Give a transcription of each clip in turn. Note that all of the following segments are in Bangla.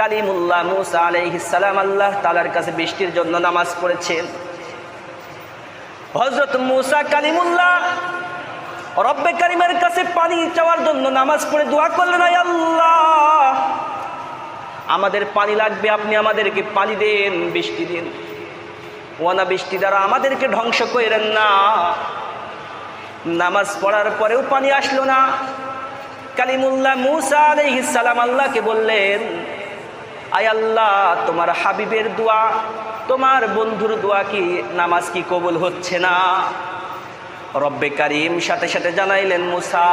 কালিমুল্লাহ মুসা আলাইহিস সালাম আল্লাহ তাআলার কাছে বৃষ্টির জন্য নামাজ পড়েছেন। হযরত মুসা কালিমুল্লাহ রব্বে কারিমের কাছে পানি চাওয়ার জন্য নামাজ পড়ে দোয়া করলেন, আয় আল্লাহ আমাদের পানি লাগবে, আপনি আমাদেরকে পানি দেন, বৃষ্টি দিন, ওয়ানা বৃষ্টি দ্বারা আমাদেরকে ধ্বংস করেন না। নামাজ পড়ার পরেও পানি আসলো না। কালিমুল্লাহ মুসা আলাইহিস সালাম আল্লাহকে বললেন, আয় আল্লাহ তোমার হাবিবের দোয়া, তোমার বন্ধুর দোয়া কি নামাজ কি কবুল হচ্ছে না? রব্বে কারিম সাথে সাথে জানাইলেন, মুসা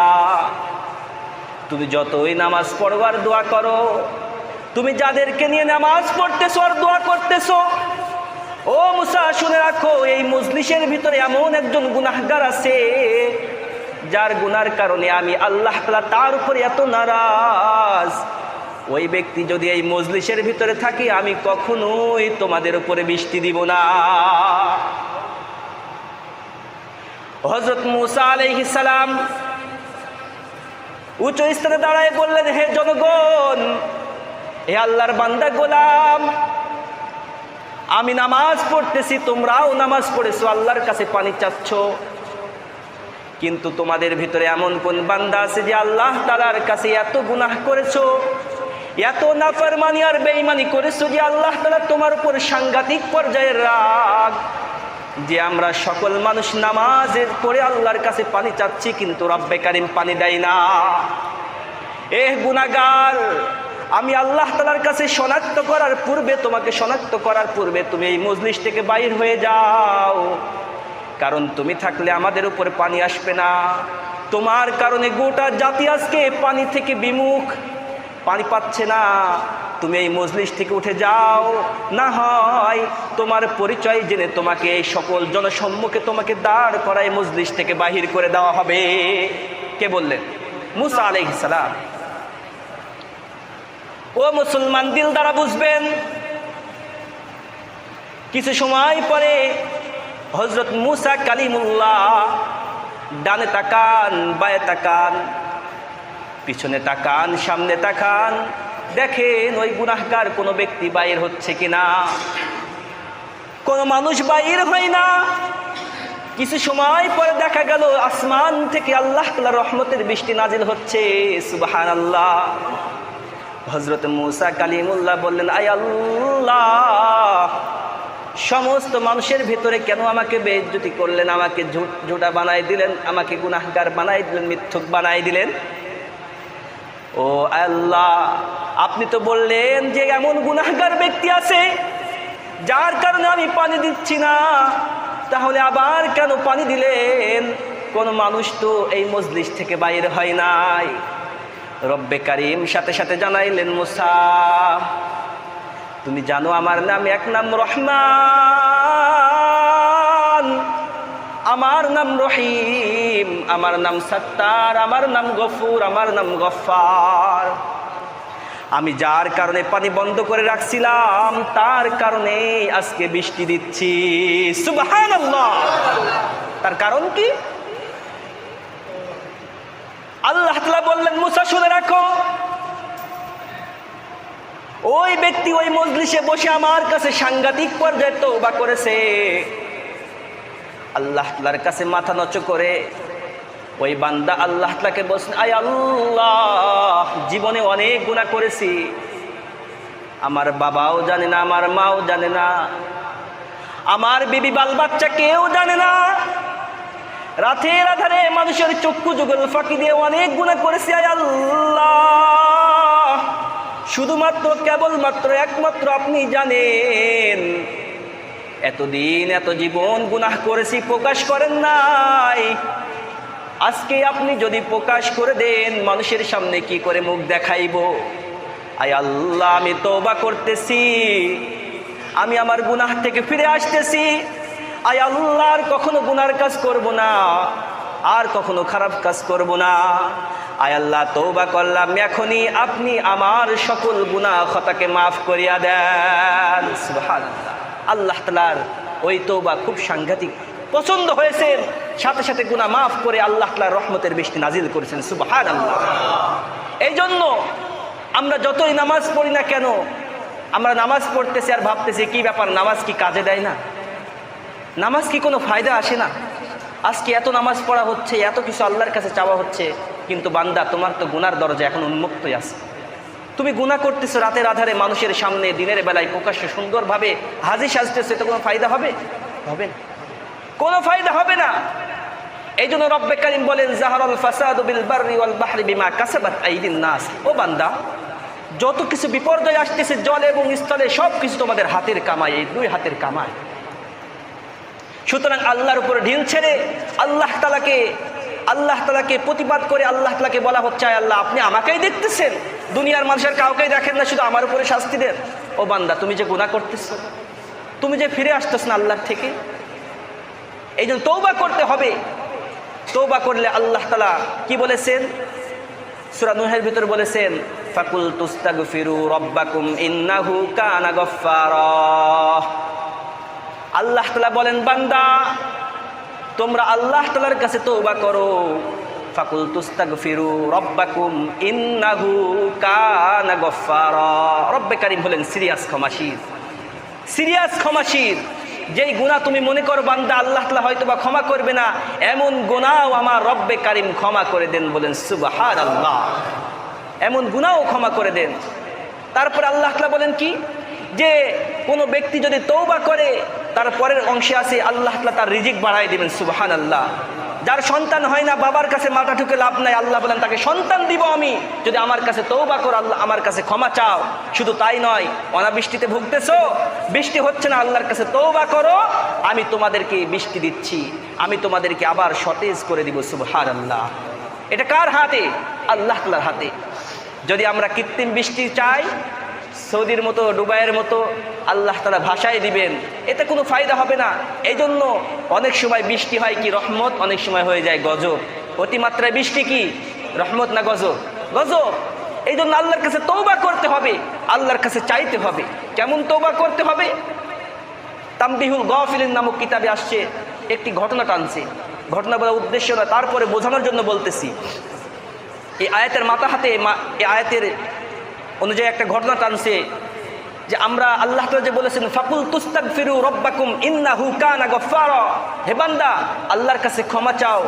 তুমি যতই নামাজ পড়বার দোয়া করো, তুমি যাদেরকে নিয়ে নামাজ পড়তেছো আর দোয়া করতেছো, ও মুসা শুনে রাখো, এই মজলিসের ভিতরে এমন একজন গুনাহগার আছে যার গুনার কারণে আমি আল্লাহ তাআলা তার উপরে এত নারাজ। ওই ব্যক্তি যদি এই মজলিসের ভিতরে থাকে, আমি কখনোই তোমাদের উপরে বৃষ্টি দিব না। হযরত মুসা আলাইহিস সালাম উচ্চ স্থানে দাঁড়ায় বললেন, হে জনগণ, হে আল্লাহর বান্দা গোলাম, আমি নামাজ পড়তেছি, তোমরাও নামাজ পড়েছো, আল্লাহর কাছে পানি চাচ্ছ, কিন্তু তোমাদের ভিতরে এমন কোন বান্দা আছে যে আল্লাহ তাআলার কাছে এত গুনাহ করেছো, এত নাফরমানি আর বেঈমানি করেছো যে আল্লাহ তাআলা তোমার উপর সাংঘাতিক পর্যায়ের রাগ, যে আমরা সকল মানুষ নামাজের পরে আল্লাহর কাছে পানি চাচ্ছি কিন্তু রব্বে কারিম পানি দেয় না। গুনাহগার, আমি আল্লাহ তাআলার কাছে শনাক্ত করার পূর্বে, তোমাকে শনাক্ত করার পূর্বে তুমি এই মজলিস থেকে বাইর হয়ে যাও, কারণ তুমি থাকলে আমাদের উপরে পানি আসবে না। তোমার কারণে গোটা জাতি আজকে পানি থেকে বিমুখ, পানি পাচ্ছে না। তুমি এই মজলিস থেকে উঠে যাও, না হয় তোমার পরিচয় জেনে তোমাকে এই সকল জনসম্মুখে তোমাকে দাঁড় করায় মজলিস থেকে বাহির করে দেওয়া হবে। কে বললেন? মুসা আলাইহিস সালাম। ও মুসলমান, দিল দ্বারা বুঝবেন, কিছু সময় পরে হযরত মুসা কালিমুল্লাহ ডানে তাকান, বায়ে তাকান, পিছনে তাকান, সামনে তাকান, দেখেন ওই গুনাহগার কোনো ব্যক্তি বাইর হচ্ছে কিনা। কোনো মানুষ বাইর হয় না। কিছু সময় পরে দেখা গেল আসমান থেকে আল্লাহ তাআলার রহমতের বৃষ্টি নাজিল হচ্ছে। সুবহানাল্লাহ। হযরত মুসা কালিমুল্লাহ বললেন, আয় আল্লাহ সমস্ত মানুষের ভিতরে কেন আমাকে বেইজ্জতি করলেন, আমাকে ঝুটা বানাই দিলেন, আমাকে গুনাহগার বানাই দিলেন, মিথ্যুক বানাই দিলেন। ও আল্লাহ, আপনি তো বললেন যে এমন গুনাহগার ব্যক্তি আছে যার কারণে আমি পানি দিচ্ছি না, তাহলে আবার কেন পানি দিলেন? কোন মানুষ তো এই মজলিস থেকে বাইরে হয় নাই। রব্বে কারিম সাথে সাথে জানাইলেন, মুসা তুমি জানো আমার নাম এক নাম রহমান, আমার নাম রহিম, আমার নাম সত্তার, আমার নাম গফুর, আমার নাম গফফার। আমি যার কারণে পানি বন্ধ করে রাখছিলাম তার কারণে আজকে বৃষ্টি দিচ্ছি। সুবহানাল্লাহ। তার কারণ কি? আল্লাহ তাআলা বললেন, মুসা শুনে রাখো, ওই ব্যক্তি ওই মজলিসে বসে আমার কাছে সাংঘাতিক পর্যায়ে তওবা করেছে। আল্লাহ তাআলার কাছে মাথা নত করে ওই বান্দা আল্লাহ তাআলাকে বলছেন, আয় আল্লাহ জীবনে অনেক গুনাহ করেছি, আমার বাবাও জানে না, আমার মাও জানে না, আমার বিবি বাল বাচ্চা কেউ জানে না, রাতের আধারে মানুষের চক্ষু যুগল ফাঁকি দিয়ে অনেক গুনাহ করেছি। আয় আল্লাহ শুধুমাত্র কেবলমাত্র একমাত্র আপনি জানেন। এতদিন এত জীবন গুনাহ করেছি, প্রকাশ করেন নাই, আজকে আপনি যদি প্রকাশ করে দেন মানুষের সামনে কি করে মুখ দেখাইব? আয় আল্লাহ আমি তওবা করতেছি, আমি আমার গুনাহ থেকে ফিরে আসতেছি। আয় আল্লাহ আর কখনো গুনার কাজ করব না, আর কখনো খারাপ কাজ করব না। আয় আল্লাহ তওবা করলাম, এখনই আপনি আমার সকল গুনাহ খতাকে মাফ করিয়া দেন। সুবহানাল্লাহ। আল্লাহ তাআলার ওই তওবা খুব সাংঘাতিক পছন্দ হয়েছে, সাথে সাথে গুনাহ মাফ করে আল্লাহ তাআলা রহমতের বৃষ্টি নাজিল করেছেন। সুবহানাল্লাহ। এই জন্য আমরা যতই নামাজ পড়ি না কেন, আমরা নামাজ পড়তেছি আর ভাবতেছি কি ব্যাপার, নামাজ কি কাজে দেয় না? নামাজ কি কোনো ফায়দা আসে না? আজকে এত নামাজ পড়া হচ্ছে, এত কিছু আল্লাহর কাছে চাওয়া হচ্ছে, কিন্তু বান্দা তোমার তো গুনার দরজা এখন উন্মুক্তই আছে। তুমি গুনাহ করতেছো রাতের আধারে মানুষের সামনে, দিনের বেলায় প্রকাশ্যে সুন্দরভাবে হাজি সাজতেছো, এটা কোনো ফায়দা হবে? হবে না, কোনো ফায়দা হবে না। এই জন্য রব্বে কারীম বলেন, জাহারাল ফাসাদু বিল বাররি ওয়াল বাহরি বিমা কাসাবাত আইদিন নাস। ও বান্দা, যত কিছু বিপর্যয় আসতেছে জলে এবং স্থলে, সব কিছু তোমাদের হাতের কামাই, এই দুই হাতের কামাই। সুতরাং আল্লাহর উপরে ঢিল ছেড়ে আল্লাহ তাআলাকে প্রতিবাদ করে আল্লাহ তাআলাকে বলা হচ্ছে, আল্লাহ আপনি আমাকেই দেখতেছেন, দুনিয়ার মানুষের কাউকেই দেখেন না, শুধু আমার উপরে শাস্তি দেন। ও বান্দা, তুমি যে গুনাহ করতেছো, তুমি যে ফিরে আসতেছ না আল্লাহর থেকে, এই জন্য তওবা করতে হবে। তওবা করলে আল্লাহ তাআলা কি বলেছেন? সূরা নূহের ভিতর বলেছেন, ফাকুল তুস্তাগফিরু রাব্বাকুম ইন্নাহু কানা গফফারা। আল্লাহ তাআলা বলেন, বান্দা তোমরা আল্লাহ তাআলার কাছে তওবা করো। ফাকুল তুস্তাগফিরু রাব্বাকুম ইন্নাহু কানা গফফারা। রব্বে কারীম হলেন সিরিয়াস ক্ষমাশীল, সিরিয়াস ক্ষমাশীল। যেই গুনাহ তুমি মনে করো বান্দা আল্লাহ তাআলা হয়তো বা ক্ষমা করবে না, এমন গুনাহও আমার রব্বে কারীম ক্ষমা করে দেন। বলেন সুবহানাল্লাহ, এমন গুনাহও ক্ষমা করে দেন। তারপরে আল্লাহ তাআলা বলেন কি, যে কোনো ব্যক্তি যদি তওবা করে, তারপরের অংশে আছে আল্লাহ তাআলা তার রিজিক বাড়ায় দিবেন। সুবহানাল্লাহ। যার সন্তান হয় না, বাবার কাছে মাথা ঠুকে লাভ নাই, আল্লাহ বলেন তাকে সন্তান দিব আমি, যদি আমার কাছে তওবা করো, আল্লাহ আমার কাছে ক্ষমা চাও। শুধু তাই নয়, অনাবৃষ্টিতে ভুগতেছো, বৃষ্টি হচ্ছে না, আল্লাহর কাছে তওবা করো, আমি তোমাদেরকে বৃষ্টি দিচ্ছি, আমি তোমাদেরকে আবার সতেজ করে দিব। সুবহানাল্লাহ। এটা কার হাতে? আল্লাহ তাআলার হাতে। যদি আমরা কৃত্রিম বৃষ্টি চাই, সৌদির মতো, দুবাইয়ের মতো, আল্লাহ তাআলা ভাষায় দিবেন, এতে কোনো ফায়দা হবে না। এই জন্য অনেক সময় বৃষ্টি হয় কি রহমত, অনেক সময় হয়ে যায় গজব। অতিমাত্রায় বৃষ্টি কি রহমত না গজব? গজব। এই জন্য আল্লাহর কাছে তওবা করতে হবে, আল্লাহর কাছে চাইতে হবে। কেমন তওবা করতে হবে? তামবিহুল গাফিলিন নামক কিতাবে আসছে, একটি ঘটনা টানছে। ঘটনা বলার উদ্দেশ্য না, তারপরে বোঝানোর জন্য বলতেছি। এই আয়াতের মাথা হাতে, এই আয়াতের অনুযায়ী একটা ঘটনা টানছে, যে আমরা আল্লাহ তাআলা যে বলেছেন, ফাকুল তুস্তাগফিরু রাব্বাকুম ইন্নাহু কানা গফফারা। হে বান্দা, আল্লাহর কাছে ক্ষমা চাও।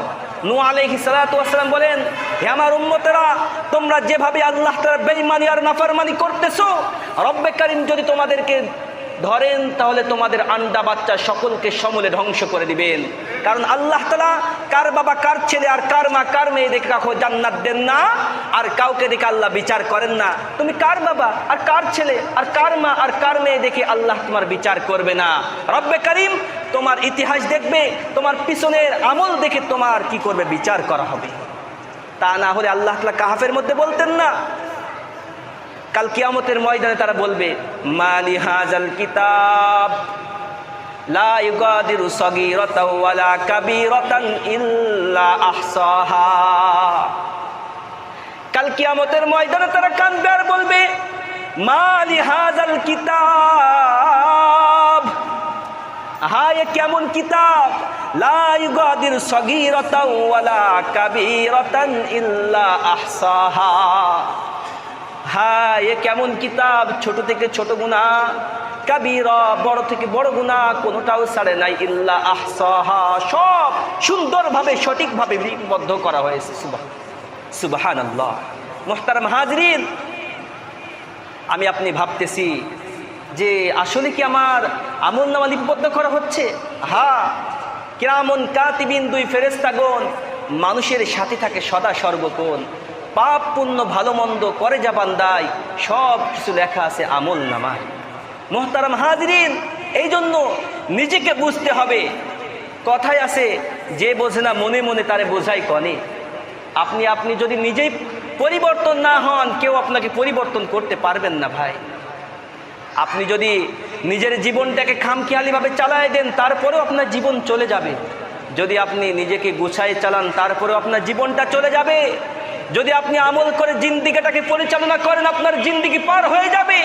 নূহ আলাইহিস সালাতু ওয়াস সালাম বলেন, হে আমার উম্মতেরা, তোমরা যেভাবে আল্লাহ তাআলার বেঈমানি আর নাফরমানি করতেছো, রব্বে কারীম যদি তোমাদেরকে ধরেন, তাহলে তোমাদের আন্ডা বাচ্চা সকলকে সমূলে ধ্বংস করে দিবেন। কারণ আল্লাহ তাআলা কার বাবা, কার ছেলে, আর কার মা, কার মেয়ে দেখে কাউকে জান্নাত দেন না, আর কাউকে দেখে আল্লাহ বিচার করেন না। তুমি কার বাবা আর কার ছেলে আর কার মা আর কার মেয়ে দেখে আল্লাহ তোমার বিচার করবে না। রব্বে কারীম তোমার ইতিহাস দেখবে, তোমার পিছনের আমল দেখে তোমার কি করবে, বিচার করা হবে। তা না হলে আল্লাহ তাআলা কাহাফের মধ্যে বলতেন না, কাল কিয়ামতের ময়দানে তারা বলবে, মালি হাজাল কিতাব লা ইউগাদিরু সগীরাতাও ওয়ালা কাবীরাতান ইল্লা আহসাহা। কাল কিয়ামতের ময়দানে তারা কাঁদবে আর বলবে, মালি হাজাল কিতাব, হায় কেমন কিতাব, লা ইউগাদিরু সগীরাতাও ওয়ালা কাবীরাতান ইল্লা আহসাহা। হ্যাঁ, এ কেমন কিতাব, ছোট থেকে ছোট গুনাহ, কাবীরা বড় থেকে বড় গুনাহ, কোনোটাও ছাড়ে নাই, ইল্লা আহসাহা, সব সুন্দরভাবে সঠিকভাবে লিপিবদ্ধ করা হয়েছে। সুবহানাল্লাহ। মুহতারাম হাজরিন, আমি আপনি ভাবতেছি যে আসলে কি আমার আমলনামা লিপিবদ্ধ করা হচ্ছে? হ্যাঁ, কিরামুন কাতিবিন, দুই ফেরেশতাগণ মানুষের সাথে থাকে সদা সর্বক্ষণ। পাপ পুণ্য ভালো মন্দ করে যা বান্দায়, সব কিছু লেখা আছে আমল নামায়। মুহতারাম হাজরিন, এই জন্য নিজেকে বুঝতে হবে। কথায় আছে, যে বোঝে না মনে মনে তারে বোঝাই কনে। আপনি যদি নিজেই পরিবর্তন না হন, কেউ আপনাকে পরিবর্তন করতে পারবেন না ভাই। আপনি যদি নিজের জীবনটাকে খামখেয়ালিভাবে চালায় দেন, তারপরেও আপনার জীবন চলে যাবে। যদি আপনি নিজেকে গুছায় চালান, তারপরেও আপনার জীবনটা চলে যাবে। যদি আপনি আমল করে জিন্দিগিটাকে পরিচালনা করেন, আপনার জিন্দিগি পার হয়ে যাবে।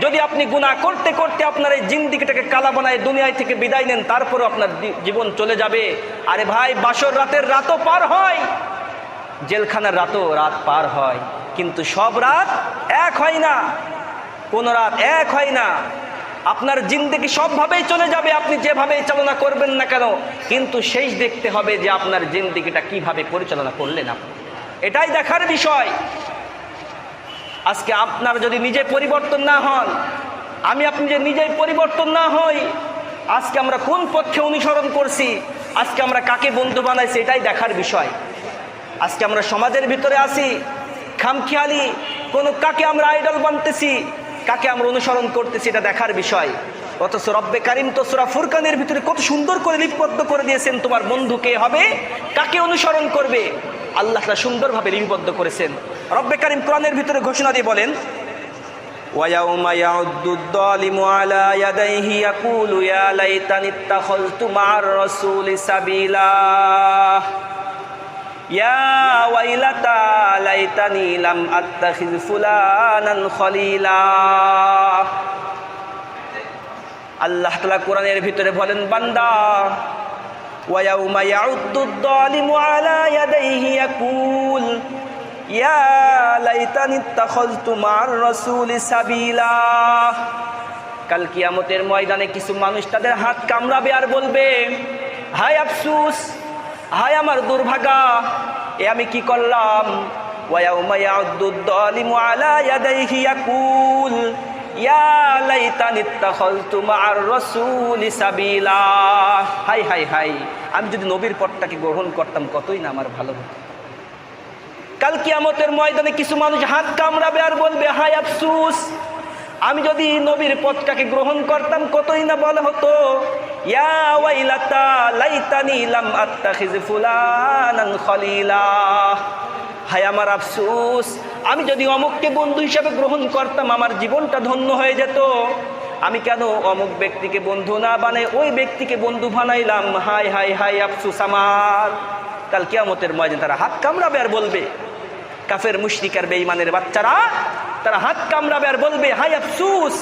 যদি আপনি গুনাহ করতে করতে আপনার এই জিন্দিগিটাকে কালা বানায় দুনিয়ায় থেকে বিদায় নেন, তারপরেও আপনার জীবন চলে যাবে। আরে ভাই, বাসর রাতের রাতও পার হয়, জেলখানার রাত পার হয়। কিন্তু সব রাত এক হয় না, কোন রাত এক হয় না। আপনার জিন্দেগি সবভাবেই চলে যাবে, আপনি যেভাবে চালনা করবেন না কেন, কিন্তু শেষ দেখতে হবে যে আপনার জিন্দেগিটা কিভাবে পরিচালনা করলেন আপনি। এটাই দেখার বিষয়। আজকে আপনার যদি নিজে পরিবর্তন না হন, আমি আপনি যে নিজেই পরিবর্তন না হই, আজকে আমরা কোন পক্ষে অনুসরণ করছি, আজকে আমরা কাকে বন্ধু বানাইছি, এটাই দেখার বিষয়। আজকে আমরা সমাজের ভিতরে আছি খামখেয়ালি, কোন কাকে আমরা আইডল বানতেছি, কাকে আমরা অনুসরণ করতেছি, এটা দেখার বিষয়। অথচ রব্বে কারিম তো সূরা ফুরকানের ভিতরে কত সুন্দর করে লিপিবদ্ধ করে দিয়েছেন, তোমার বন্ধু কে হবে, কাকে অনুসরণ করবে, আল্লাহ তাআলা সুন্দরভাবে লিপিবদ্ধ করেছেন। রব্বে কারিম কোরআনের ভিতরে ঘোষণা দিয়ে বলেন, وَيَوْمَ يَعُضُّ الظَّالِمُ عَلَى يَدَيْهِ يَقُولُ يَا لَيْتَنِي اتَّخَذْتُ مَعَ الرَّسُولِ سَبِيلًا يَا وَيْلَتَى لَيْتَنِي لَمْ أَتَّخِذْ فُلَانًا خَلِيلًا। আল্লাহ তাআলা কোরআনের ভিতরে বলেন, বান্দা, وَيَوْمَ يَعُضُّ الظَّالِمُ عَلَى يَدَيْهِ يَقُولُ ইয়া লাইতানি ইত্তাখাযতু মা'আর রাসূলি সাবিলা। কাল কিয়ামতের ময়দানে কিছু মানুষ তাদের হাত কামড়াবে আর বলবে, হায় আফসোস, হায় আমার দুর্ভাগা, এ আমি কি করলাম। ওয়া ইয়াউমা ইয়াউদ্দুদ যালিমু আলা ইয়াদাইহি ইয়াকুল ইয়া লাইতানি ইত্তাখাযতু মা'আর রাসূলি সাবিলা। হাই হাই হাই, আমি যদি নবীর পথটাকে গ্রহণ করতাম কতই না আমার ভালো হতো। কাল কিয়ামতের ময়দানে কিছু মানুষ হাত কামড়াবে আর বলবে, হায় আফসোস, আমি যদি নবীর পথটাকে গ্রহণ করতাম কতই না ভালো হতো। ইয়া ওয়াইলাতা লাইতানি লাম আত্তাখিজ ফুলানান খলিলা। হায় আমার আফসোস, আমি যদি অমুককে বন্ধু হিসেবে গ্রহণ করতাম আমার জীবনটা ধন্য হয়ে যেত। আমি কেন অমুক ব্যক্তিকে বন্ধু না বানাই ওই ব্যক্তিকে বন্ধু বানাইলাম। হায় হায় হায় আফসোস আমার। কাল কিয়ামতের ময়দানে তারা হাত কামড়াবে আর বলবে, কাফের মুশরিক আর বেঈমানের বাচ্চারা তারা হাত কামড়াবে আর বলবে, হাই আফসোস,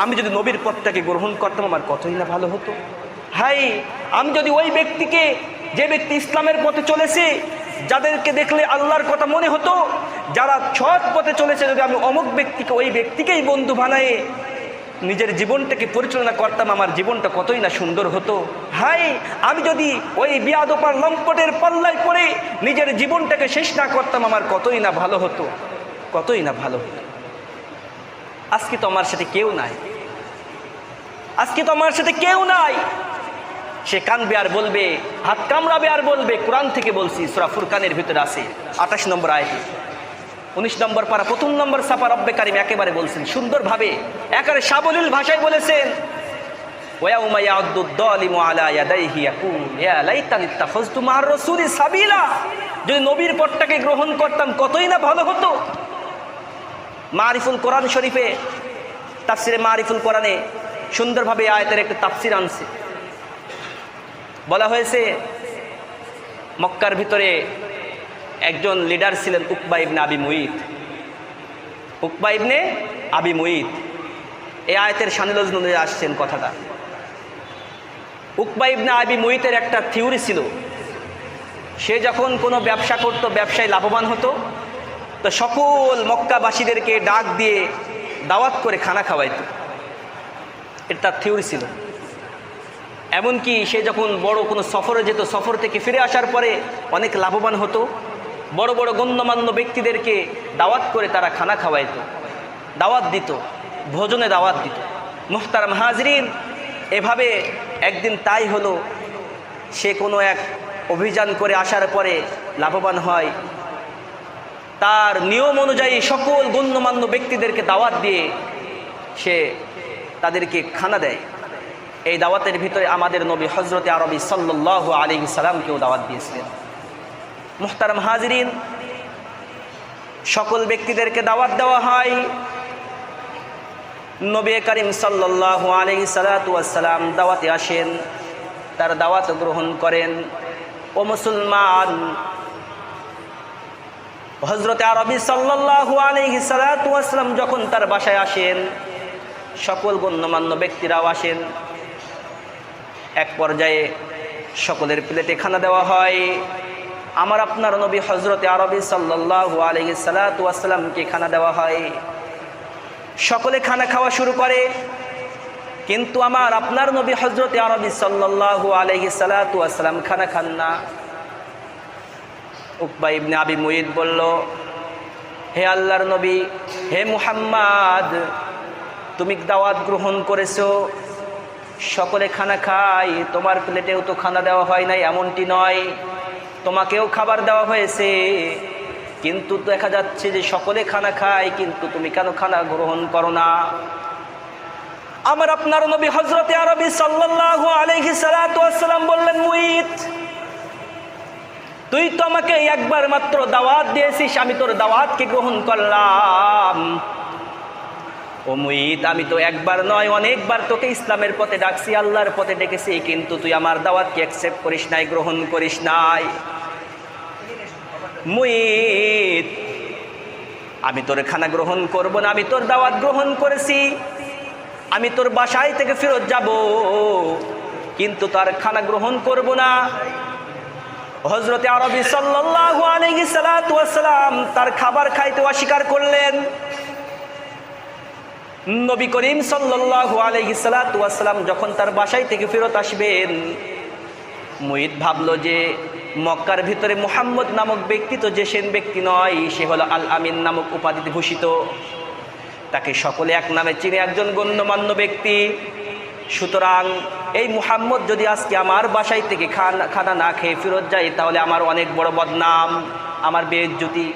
আমি যদি নবীর পথটাকে গ্রহণ করতাম আমার কতই না ভালো হতো। হাই, আমি যদি ওই ব্যক্তিকে, যে ব্যক্তি ইসলামের পথে চলেছে, যাদেরকে দেখলে আল্লাহর কথা মনে হতো, যারা সৎ পথে চলেছে, যদি আমি অমুক ব্যক্তিকে, ওই ব্যক্তিকেই বন্ধু বানায়ে নিজের জীবনটাকে পরিচালনা করতাম আমার জীবনটা কতই না সুন্দর হতো। হাই, আমি যদি ওই বিয়াদপার লম্পটের পাল্লায় পড়ে নিজের জীবনটাকে শেষ না করতাম আমার কতই না ভালো হতো, কতই না ভালো হতো। আজকে তো আমার সাথে কেউ নাই, আজকে তো আমার সাথে কেউ নাই। সে কানবে আর বলবে, হাত কামড়াবে আর বলবে। কোরআন থেকে বলছি, সূরা ফুরকানের ভিতরে আছে 28 নম্বর আয়াতে, 19 নম্বর পারা 1 নম্বর সাফা রব্বে কারিম একেবারে বলছেন সুন্দরভাবে, একেবারে সাবলীল ভাষায় বলেছেন, ওয়ায়াউমা ইয়াউদ্দুদ যালিমু আলা ইয়াদাইহি ইয়াকুল ইয়া লাইতানি ইত্তাখাযতু মা'আর রাসূলি সাবিলা। যদি নবীর পথটাকে গ্রহণ করতাম কতই না ভালো হতো। মারিফুল কোরআন শরীফে, তাফসিরে মারিফুল কোরআনে সুন্দরভাবে আয়াতের একটা তাফসির আনছে। বলা হয়েছে, মক্কার ভিতরে একজন লিডার ছিলেন উকবা ইবনে আবি মুইত। উকবা ইবনে আবি মুইত এই আয়াতের শানিল অনুযায়ী আসছেন কথাটা। উকবা ইবনে আবি মুইতের একটা থিওরি ছিল, সে যখন কোনো ব্যবসা করত, ব্যবসায় লাভবান হতো, তো সকল মক্কাবাসীদেরকে ডাক দিয়ে দাওয়াত করে খানা খাওয়াইতো। এটা তার থিওরি ছিল। এমনকি সে যখন বড় কোনো সফরে যেত, সফর থেকে ফিরে আসার পরে অনেক লাভবান হতো, বড় বড় গণ্যমান্য ব্যক্তিদেরকে দাওয়াত করে তারা খানা খাওয়াইতো, দাওয়াত দিত, ভোজনে দাওয়াত দিত। মুহতারাম হাজরিন, এভাবে একদিন তাই হলো, সে কোনো এক অভিযান করে আসার পরে লাভবান হয়, তার নিয়ম অনুযায়ী সকল গণ্যমান্য ব্যক্তিদেরকে দাওয়াত দিয়ে সে তাদেরকে খানা দেয়। এই দাওয়াতের ভিতরে আমাদের নবী হযরতে আরবি সাল্লাল্লাহু আলাইহি সাল্লামকেও দাওয়াত দিয়েছিলেন। মুহতারাম হাজরিন, সকল ব্যক্তিদেরকে দাওয়াত দেওয়া হয়। নবী করিম সাল্লাল্লাহু আলাইহি সাল্লাম দাওয়াতে আসেন, তার দাওয়াত গ্রহণ করেন। ও মুসলমান, হযরতে আরবি সাল্লাল্লাহু আলাইহি সাল্লাম যখন তার বাসায় আসেন, সকল গণ্যমান্য ব্যক্তিরাও আসেন। এক পর্যায়ে সকলের প্লেটে খানা দেওয়া হয়। আমার আপনার নবী হযরতে আরবি সাল্লাল্লাহু আলাইহি সাল্লাতু ওয়াসসালামকে খানা দেওয়া হয়। সকলে খানা খাওয়া শুরু করে, কিন্তু আমার আপনার নবী হযরতে আরবি সাল্লাল্লাহু আলাইহি সাল্লাতু ওয়াসসালাম খানা খান না। উকবা ইবনে আবি মুইত বলল, হে আল্লাহর নবী, হে মুহাম্মদ, তুমি দাওয়াত গ্রহণ করেছো, সকলে খানা খায়, তোমার প্লেটেও তো খানা দেওয়া হয় নাই এমনটি নয়, তোমাকেও খাবার দেওয়া হয়েছে, কিন্তু দেখা যাচ্ছে যে সকলে খানা খায়, কিন্তু তুমি কেন খানা গ্রহণ করো না? আমার আপনার নবী হযরতে আরবি সাল্লাল্লাহু আলাইহি সাল্লাতু ওয়াসসালাম বললেন, মুইত, তুই তো আমাকে একবার মাত্র দাওয়াত দিয়েছিস, আমি তোর দাওয়াতকে গ্রহণ করলাম। ও মুইত, আমি তো একবার নয় অনেকবার তোকে ইসলামের পথে ডাকছি, আল্লাহর পথে ডেকেছি, কিন্তু তুই আমার দাওয়াতকে অ্যাকসেপ্ট করিস নাই, গ্রহণ করিস নাই। মুইত, আমি তোর খানা গ্রহণ করব না, আমি তোর দাওয়াত গ্রহণ করেছি, আমি তোর বাসায় থেকে ফেরত যাব, কিন্তু তার খানা গ্রহণ করব না। হযরতে আরবি সাল্লাল্লাহু আলাইহি সাল্লাতু ওয়াসসালাম তার খাবার খাইতে অস্বীকার করলেন। নবী করিম সাল্লাল্লাহু আলাইহি সাল্লাতু ওয়াসসালাম যখন তার বাসায় থেকে ফেরত আসবেন, মুইত ভাবলো যে মক্কার ভিতরে মুহাম্মদ নামক ব্যক্তি তো যে সেন ব্যক্তি নয়, সে হলো আল আমিন নামক উপাধিতে ভূষিত, তাকে সকলে এক নামে চিনে, একজন গণ্যমান্য ব্যক্তি। সুতরাং এই মুহাম্মদ যদি আজকে আমার বাসায় থেকে খানা না খেয়ে ফেরত যায়, তাহলে আমার অনেক বড় বদনাম, আমার বেইজ্জতি।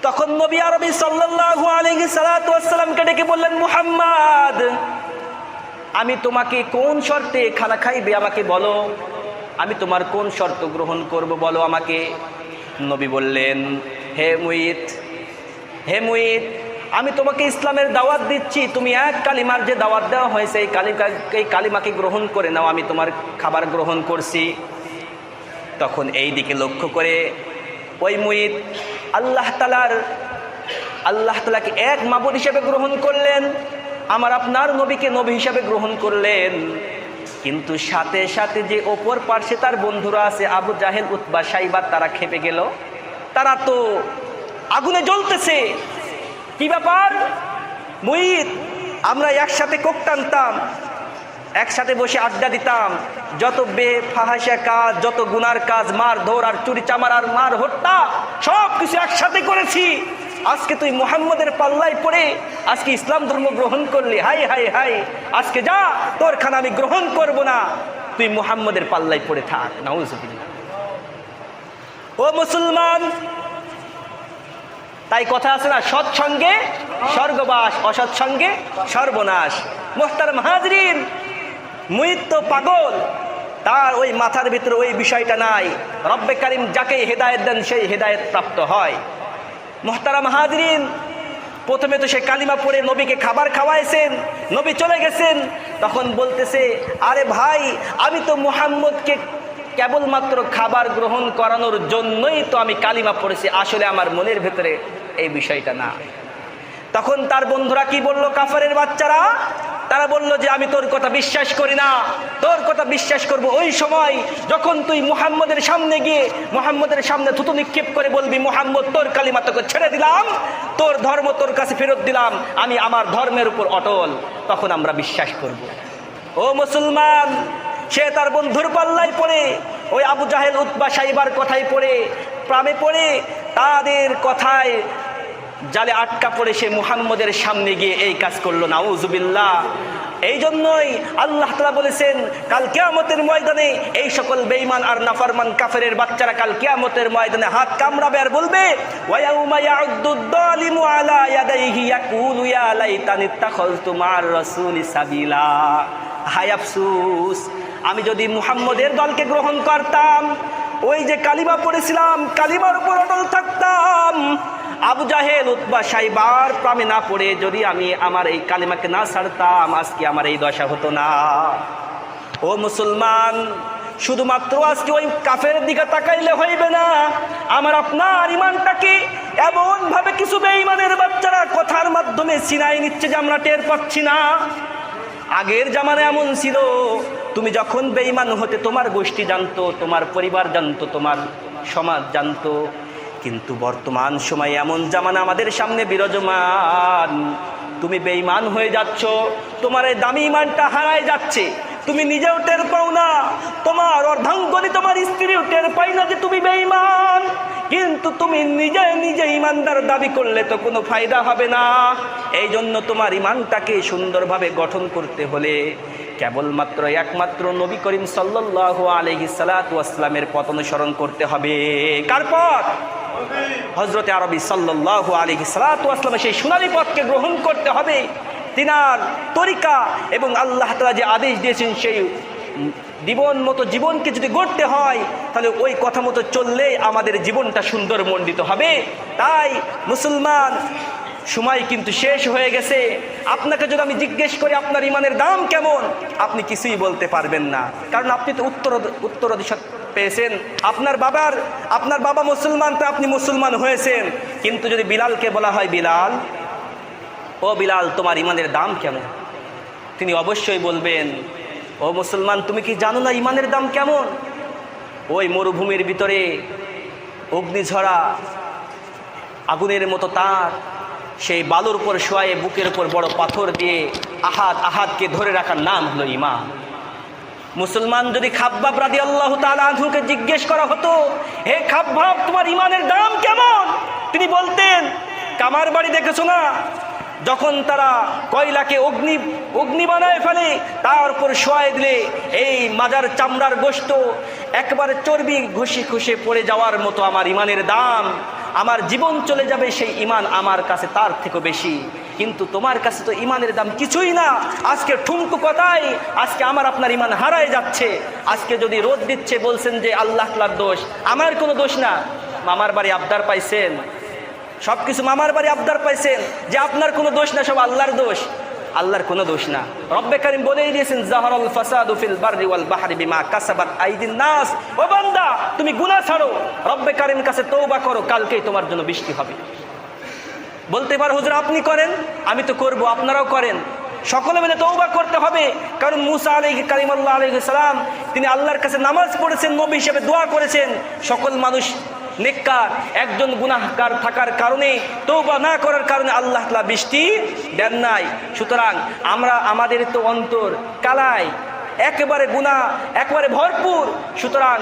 তখন নবী আরবি সাল্লাল্লাহু আলাইহি সাল্লাতু ওয়াসসালামকে ডেকে বললেন, মুহাম্মদ, আমি তোমাকে কোন শর্তে খানা খাইবে আমাকে বলো, আমি তোমার কোন শর্ত গ্রহণ করব বলো আমাকে। নবী বললেন, হে মুইত, হে মুইত, আমি তোমাকে ইসলামের দাওয়াত দিচ্ছি, তুমি এক কালিমার যে দাওয়াত দেওয়া হয়েছে এই কালিমাকে গ্রহণ করে নাও, আমি তোমার খাবার গ্রহণ করছি। তখন এই দিকে লক্ষ্য করে ওই মুইত আল্লাহ তাআলাকে এক মাবুদ হিসেবে গ্রহণ করলেন, আমার আপনার নবীকে নবী হিসেবে গ্রহণ করলেন, কিন্তু সাথে সাথে যে অপর পার্শ্বে তার বন্ধুরা আছে আবু জাহেল, উতবা, সাইবা, তারা খেপে গেল, তারা তো আগুনে জ্বলতেছে। কি ব্যাপার মুইত, আমরা একসাথে কোক টানতাম, একসাথে বসে আড্ডা দিতাম, যত বেফাহাশা কাজ, যত গুনার কাজ, মার ধর আর চুরি চামার আর মার হত্যা সব কিছু একসাথে করেছি, আজকে তুই মুহাম্মদের পাল্লায় পড়ে আজকে ইসলাম ধর্ম গ্রহণ করলি, হাই হাই হাই, আজকে যা, তোর খানা আমি গ্রহণ করব না, তুই মুহাম্মদের পাল্লায় পড়ে থাক। নাউজুবিল্লাহ। ও মুসলমান, তাই কথা আছে না, সৎসঙ্গে স্বর্গবাস, অসৎসঙ্গে সর্বনাশ। মুহতারাম হাজরিন, মুইত তো পাগল, তার ওই মাথার ভিতরে ওই বিষয়টা নাই। রব্বে কারিম যাকে হেদায়েত দেন সেই হেদায়েত প্রাপ্ত হয়। মুহতারাম হাজরিন, প্রথমে তো সে কালিমা পড়ে নবীকে খাবার খাওয়াইছেন, নবী চলে গেছেন, তখন বলতেছে, আরে ভাই, আমি তো মুহাম্মদকে কেবলমাত্র খাবার গ্রহণ করানোর জন্যই তো আমি কালিমা পড়েছি, আসলে আমার মনের ভেতরে এই বিষয়টা না। তখন তার বন্ধুরা কি বলল, কাফেরের বাচ্চারা, তারা বলল যে আমি তোর কথা বিশ্বাস করি না, তোর কথা বিশ্বাস করব ওই সময় যখন তুই মুহাম্মদের সামনে গিয়ে মুহাম্মদের সামনে থুতু নিক্ষেপ করে বলবি, মুহাম্মদ তোর কালিমা তোকে ছেড়ে দিলাম, তোর ধর্ম তোর কাছে ফেরত দিলাম, আমি আমার ধর্মের উপর অটল, তখন আমরা বিশ্বাস করব। ও মুসলমান, সে তার বন্ধুর পাল্লায় পড়ে, ওই আবু জাহেল, উতবা, সাইবার কথায় পড়ে, প্রামে পড়ে, তাদের কথায় জালে আটকা পড়ে সে মুহাম্মদের সামনে গিয়ে এই কাজ করলো। নাউজুবিল্লাহ। এই জন্যই আল্লাহ তাআলা বলেছেন, কাল কিয়ামতের ময়দানে এই সকল বেঈমান আর নাফরমান কাফেরের বাচ্চারা কাল কিয়ামতের ময়দানে হাত কামড়াবে আর বলবে, ওয়া ইয়াউমা ইয়াউদ্দুদ যালিমু আলা ইয়াদাইহি ইয়াকুলু ইয়া লাইতানি ইত্তাখাযতু মা'আর রাসূলি সাবিলা। হায় আফসোস, আমি যদি মুহাম্মদের দলকে গ্রহণ করতাম, ওই যে কালিমা পড়েছিলাম, কালিমার উপর অটল থাকতাম, আবু জাহেল, উতবা, সাইবার প্রামে না পড়ে যদি আমি আমার এই কালিমাকে না ছাড়তাম, আজকে আমার এই দশা হতো না। ও মুসলমান, শুধুমাত্র আজকে ওই কাফের দিকে তাকাইলে হইবে না, আমার আপনার ইমানটাকে এমন ভাবে কিছু বেঈমানের বাচ্চারা কথার মাধ্যমে ছিনাই নিচ্ছে যে আমরা টের পাচ্ছি না। আগের জামানায় এমন ছিল, তুমি যখন বেঈমান হতে তোমার গোষ্ঠী জানতো, তোমার পরিবার জানতো, তোমার সমাজ জানতো। কিন্তু বর্তমান সময়ে এমন জামানা আমাদের সামনে বিরাজমান, তুমি বেঈমান হয়ে যাচ্ছ, তোমার এই দামি ইমানটা হারায় যাচ্ছে, তুমি নিজেও টের পাও না, তোমার অর্ধাঙ্গনী তোমার স্ত্রীও টের পাই না যে তুমি বেঈমান। কিন্তু তুমি নিজে নিজে ইমানদার দাবি করলে তো কোনো ফায়দা হবে না। এই জন্য তোমার ইমানটাকে সুন্দরভাবে গঠন করতে হলে কেবলমাত্র একমাত্র নবী করিম সাল্লাল্লাহু আলাইহি সাল্লাতু ওয়াসসালামের পথ অনুসরণ করতে হবে। কার পথ? হযরতে আরবী সাল্লাল্লাহু আলাইহি সাল্লাতু ওয়াসসালামের সেই সোনালী পথকে গ্রহণ করতে হবে। তিনার তরিকা এবং আল্লাহ তাআলা যে আদেশ দিয়েছেন সেই জীবনকে যদি গড়তে হয় তাহলে ওই কথা মতো চললেই আমাদের জীবনটা সুন্দর মণ্ডিত হবে। তাই মুসলমান, সময় কিন্তু শেষ হয়ে গেছে। আপনাকে যদি আমি জিজ্ঞেস করি আপনার ইমানের দাম কেমন, আপনি কিছুই বলতে পারবেন না, কারণ আপনি তো উত্তরাধিকার পেয়েছেন। আপনার বাবা মুসলমান, তো আপনি মুসলমান হয়েছেন। কিন্তু যদি বিলালকে বলা হয়, বিলাল, ও বিলাল, তোমার ইমানের দাম কেমন? তিনি অবশ্যই বলবেন, ও মুসলমান, তুমি কি জানো না ইমানের দাম কেমন? ওই মরুভূমির ভিতরে অগ্নিঝরা আগুনের মতো তার, সেই বালুর উপর শোয়ে বুকের উপর বড় পাথর দিয়ে আহাদকে ধরে রাখার নাম হলো ঈমান। মুসলমান, যদি খাব্বাব রাদিয়াল্লাহু তাআলা আনহুকে জিজ্ঞেস করা হতো, হে খাব্বাব, তোমার ইমানের দাম কেমন? তিনি বলতেন, কামার বাড়ি দেখেছো না, যখন তারা কয়লাকে অগ্নি বানায় ফেলে, তার উপর শোয়াই দিলে এই মাজার চামড়ার গোশত একবারে চর্বি ঘষে পড়ে যাওয়ার মতো আমার ইমানের দাম, আমার জীবন চলে যাবে, সেই ইমান আমার কাছে তার থেকেও বেশি। কিন্তু তোমার কাছে তো ইমানের দাম কিছুই না। আজকে ঠুমকু কথায় আজকে আমার আপনার ইমান হারায় যাচ্ছে। আজকে যদি রোদ দিচ্ছে বলছেন যে আল্লাহ তাআলার দোষ, আমার কোনো দোষ না। মামার বাড়ি আবদার পাইছেন, সব কিছু মামার বাড়ি আবদার পাইছেন, যে আপনার কোনো দোষ না, সব আল্লাহর দোষ। আল্লাহর কোনো দোষ না। রব্বে কারীম বলেই দিয়েছেন, যাহারাল ফাসাদু ফিল বাররি ওয়াল বাহরি বিমা কাসাবাত আইদিন নাস। ও বান্দা, তুমি গুনাহ ছাড়ো, রব্বে কারীম কাছে তওবা করো, কালকেই তোমার জন্য বৃষ্টি হবে। বলতে পারো, হুজুর আপনি করেন, আমি তো করব, আপনারাও করেন। সকলে মিলে তওবা করতে হবে। কারণ মুসা কালিমুল্লাহ আলাইহিস সালাম, তিনি আল্লাহর কাছে নামাজ পড়েছেন, নবী হিসেবে দোয়া করেছেন। সকল মানুষ নেককার, একজন গুনাহগার থাকার কারণে, তওবা না করার কারণে আল্লাহ তাআলা বৃষ্টি দেন নাই। সুতরাং আমাদের তো অন্তর কালাই, একেবারে গুনাহ একেবারে ভরপুর। সুতরাং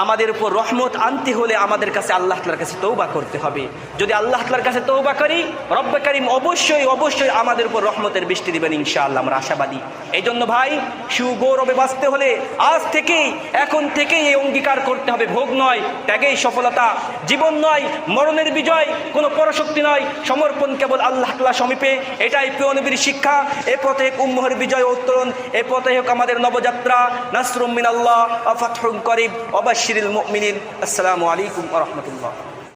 আমাদের উপর রহমত আনতে হলে আমাদের কাছে আল্লাহ তাআলার কাছে তওবা করতে হবে। যদি আল্লাহ তাআলার কাছে তওবা করি, রব্বে কারীম অবশ্যই আমাদের উপর রহমতের বৃষ্টি দিবেন ইনশাআল্লাহ, আমরা আশাবাদী। এই জন্য ভাই, সুগৌরবে বাঁচতে হলে আজ থেকেই, এখন থেকেই এই অঙ্গীকার করতে হবে, ভোগ নয়, ত্যাগেই সফলতা, জীবন নয় মরণের বিজয়, কোনো পরশক্তি নয়, সমর্পণ কেবল আল্লাহ তাআলা সমীপে। এটাই প্রিয় নবীর শিক্ষা। এ পথে হোক উম্মতের বিজয় ও উত্তরণ, এ পথে হোক আমাদের নবযাত্রা। নাসরুম মিনাল্লাহ ওয়া ফাতহুন করিব ওয়া বাশশিরিল মুমিনিন। আসসালামু আলাইকুম ওয়া রাহমাতুল্লাহ।